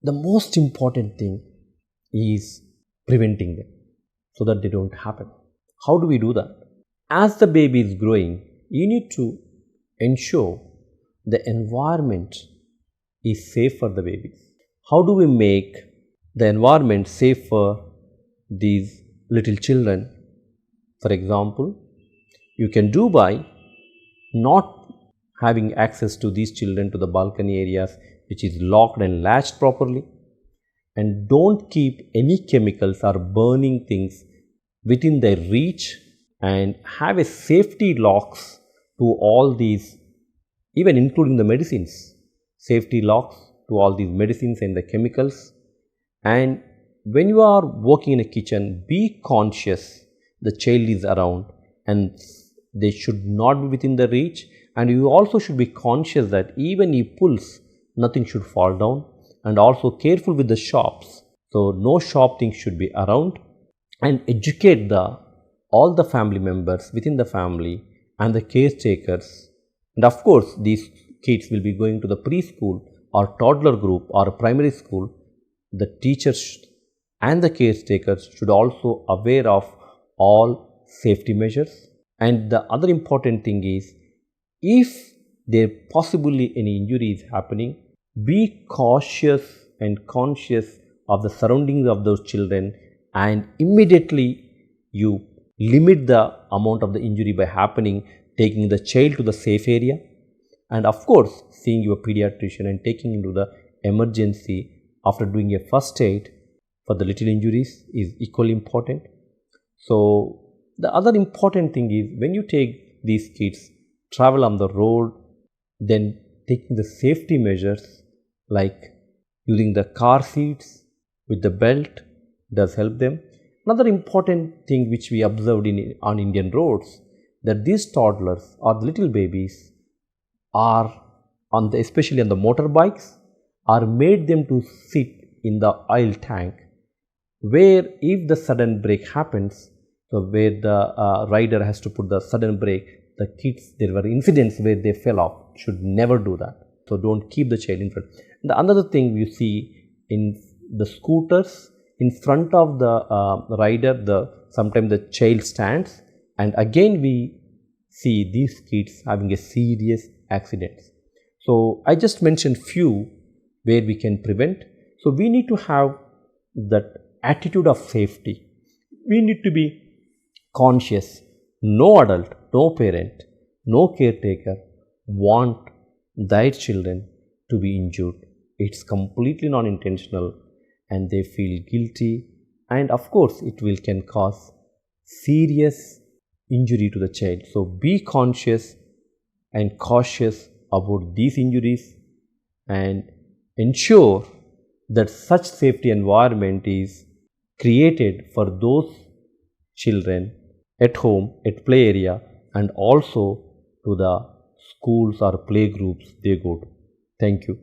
The most important thing is preventing them so that they don't happen. How do we do that? As the baby is growing, you need to ensure the environment is safe for the babies. How do we make the environment safe for these little children? For example, you can do by not having access to these children to the balcony areas which is locked and latched properly, and don't keep any chemicals or burning things within their reach, and have a safety locks to all these, even including the medicines, safety locks to all these medicines and the chemicals. And when you are working in a kitchen, be conscious the child is around and they should not be within the reach, and you also should be conscious that even he pulls, nothing should fall down, and also careful with the shops. So no sharp things should be around, and educate all the family members within the family and the caretakers. And of course, these kids will be going to the preschool or toddler group or primary school. The teachers and the caretakers should also aware of all safety measures. And the other important thing is, if there possibly any injury is happening, be cautious and conscious of the surroundings of those children, and immediately you limit the amount of the injury by happening, taking the child to the safe area, and of course seeing your pediatrician and taking into the emergency after doing a first aid for the little injuries is equally important. So the other important thing is, when you take these kids travel on the road, then taking the safety measures like using the car seats with the belt does help them. Another important thing which we observed on Indian roads, that these toddlers or the little babies are especially on the motorbikes, are made them to sit in the oil tank, where if the sudden brake happens, so where the rider has to put the sudden brake, the kids, there were incidents where they fell off. Should never do that. So don't keep the child in front. And the another thing you see in the scooters, in front of the rider, sometimes the child stands, and again we see these kids having a serious accidents. So I just mentioned few where we can prevent. So we need to have that attitude of safety. We need to be conscious. No adult, no parent, no caretaker want their children to be injured. It's completely non-intentional, and they feel guilty, and of course it can cause serious injury to the child. So be conscious and cautious about these injuries, and ensure that such safety environment is created for those children at home, at play area, and also to the schools or play groups they go to. Thank you.